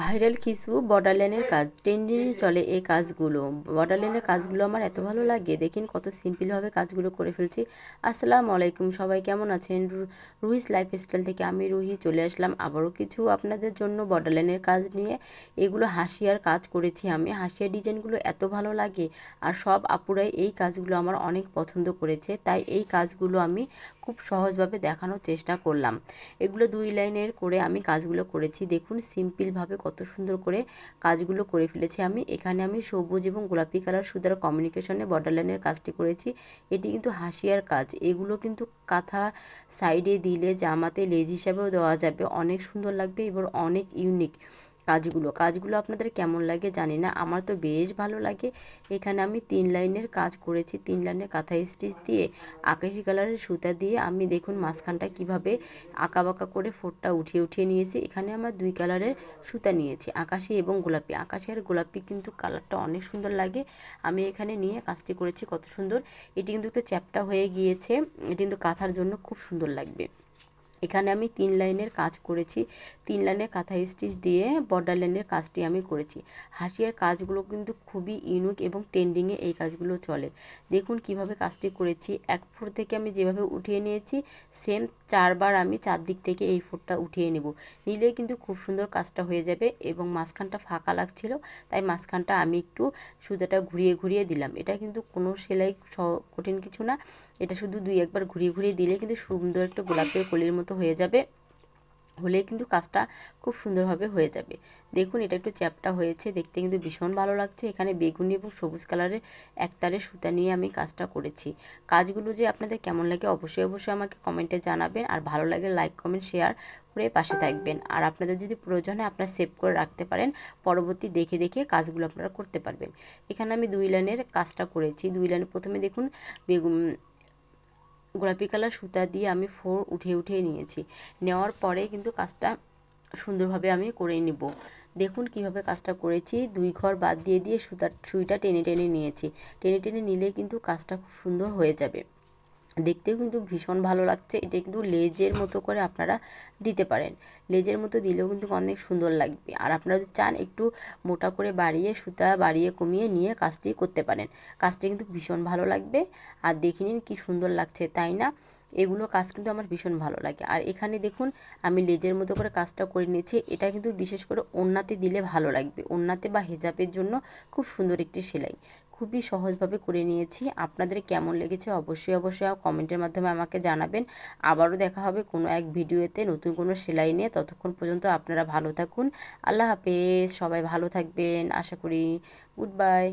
Viral কিছু বর্ডারলাইনের কাজ ট্রেন্ডিংয়ে চলে এই কাজগুলো। বর্ডারলাইনের কাজগুলো আমার এত ভালো লাগে, দেখেন কত সিম্পলভাবে কাজগুলো করে ফেলছি। আসসালামু আলাইকুম, সবাই কেমন আছেন? রুহিস লাইফস্টাইল থেকে আমি রুহি চলে আসলাম আবারও কিছু আপনাদের জন্য বর্ডারলাইনের কাজ নিয়ে। এগুলো হাসিয়ার কাজ করেছি আমি। হাসিয়ার ডিজাইনগুলো এত ভালো লাগে আর সব আপুরাই এই কাজগুলো আমার অনেক পছন্দ করেছে, তাই এই কাজগুলো আমি খুব সহজভাবে দেখানোর চেষ্টা করলাম। এগুলো 2 লাইনের করে আমি কাজগুলো করেছি। দেখুন সিম্পলভাবে কত সুন্দর করে কাজগুলো করে ফেলেছি আমি। এখানে আমি সবুজ এবং গোলাপি কালার সুতার কমিউনিকেশনে বর্ডারলাইনের কাজটি করেছি। এটি কিন্তু হাসিয়ার কাজ। এগুলো কিন্তু কাঁথা সাইডে দিলে জামাতে লেজ হিসাবেও দেওয়া যাবে, অনেক সুন্দর লাগবে এবং অনেক ইউনিক কাজগুলো আপনাদের কেমন লাগে জানি না, আমার তো বেশ ভালো লাগে। এখানে আমি 3 লাইনের কাজ করেছি। 3 লাইনের কাঁথা স্টিচ দিয়ে আকাশি কালারের সুতা দিয়ে আমি দেখুন মাঝখানটা কিভাবে আঁকাবাঁকা করে ফোঁটটা উঠিয়ে উঠিয়ে নিয়েছি। এখানে আমার 2 কালারের সুতা নিয়েছি, আকাশি এবং গোলাপি। আকাশি আর গোলাপি কিন্তু কালারটা অনেক সুন্দর লাগে। আমি এখানে নিয়ে কাজটি করেছি কত সুন্দর। এটি কিন্তু একটু চ্যাপ্টা হয়ে গিয়েছে, এটি কিন্তু কাঁথার জন্য খুব সুন্দর লাগবে। এখানে আমি 3 লাইনের কাজ করেছি। 3 লাইনের কাঁথা স্টিচ দিয়ে বর্ডার লাইনের কাজটি আমি করেছি। হাসিয়ার কাজগুলো কিন্তু খুবই ইউনিক এবং ট্রেন্ডিংয়ে এই কাজগুলো চলে। দেখুন কিভাবে কাজটি করেছি। এক ফোর থেকে আমি যেভাবে উঠিয়ে নিয়েছি, সেম 4 বার আমি 4 দিক থেকে এই ফোরটা উঠিয়ে নেব। নিলে কিন্তু খুব সুন্দর কাজটা হয়ে যাবে। এবং মাঝখানটা ফাঁকা লাগছিল, তাই মাঝখানটা আমি একটু সুতাটা ঘুরিয়ে ঘুরিয়ে দিলাম। এটা কিন্তু কোনো সেলাই কঠিন কিছু না, এটা শুধু 2-1 বার ঘুরিয়ে ঘুরিয়ে দিলে কিন্তু সুন্দর একটা গোলাপের কলির মতো হয়ে যাবে। হলে কিন্তু কাজটা খুব সুন্দরভাবে হয়ে যাবে। দেখুন এটা একটু চ্যাপ্টা হয়েছে, দেখতে কিন্তু ভীষণ ভালো লাগছে। এখানে বেগুনি এবং সবুজ কালারের একতারে সুতা নিয়ে আমি কাজটা করেছি। কাজগুলো যে আপনাদের কেমন লাগে অবশ্যই অবশ্যই আমাকে কমেন্টে জানাবেন। আর ভালো লাগে লাইক কমেন্ট শেয়ার করে পাশে থাকবেন। আর আপনাদের যদি প্রয়োজন হয় আপনারা সেভ করে রাখতে পারেন, পরবর্তী দেখে দেখে কাজগুলো আপনারা করতে পারবেন। এখানে আমি 2 লাইনের কাজটা করেছি। 2 লাইনের প্রথমে দেখুন গোলাপি কালার সুতা দিয়ে আমি ফোর উঠিয়ে উঠিয়ে নিয়েছি। নেওয়ার পরে কিন্তু কাজটা সুন্দরভাবে আমি করে নিব। দেখুন কিভাবে কাজটা করেছি। 2 ঘর বাদ দিয়ে দিয়ে সুইটা টেনে টেনে নিয়েছি। টেনে টেনে নিলে কিন্তু কাজটা খুব সুন্দর হয়ে যাবে। দেখতেও কিন্তু ভীষণ ভালো লাগছে। এটা কিন্তু লেজের মতো করে আপনারা দিতে পারেন। লেজের মতো দিলেও কিন্তু অনেক সুন্দর লাগবে। আর আপনারা যদি চান একটু মোটা করে বাড়িয়ে সুতা বাড়িয়ে কমিয়ে নিয়ে কাজটি করতে পারেন। কাজটি কিন্তু ভীষণ ভালো লাগবে। আর দেখে নিন কী সুন্দর লাগছে, তাই না? এগুলো কাজ কিন্তু আমার ভীষণ ভালো লাগে। আর এখানে দেখুন আমি লেজের মতো করে কাজটা করে নিয়েছি। এটা কিন্তু বিশেষ করে ওড়নাতে দিলে ভালো লাগবে। ওড়নাতে বা হেজাবের জন্য খুব সুন্দর একটি সেলাই। খুবই সহজভাবে করে নিয়েছি। আপনাদের কেমন লেগেছে অবশ্যই অবশ্যই কমেন্টের মাধ্যমে আমাকে জানাবেন। আবারও দেখা হবে কোনো এক ভিডিওতে নতুন কোনো সেলাই নিয়ে। ততক্ষণ পর্যন্ত আপনারা ভালো থাকুন। আল্লাহ হাফেজ। সবাই ভালো থাকবেন আশা করি। Good bye.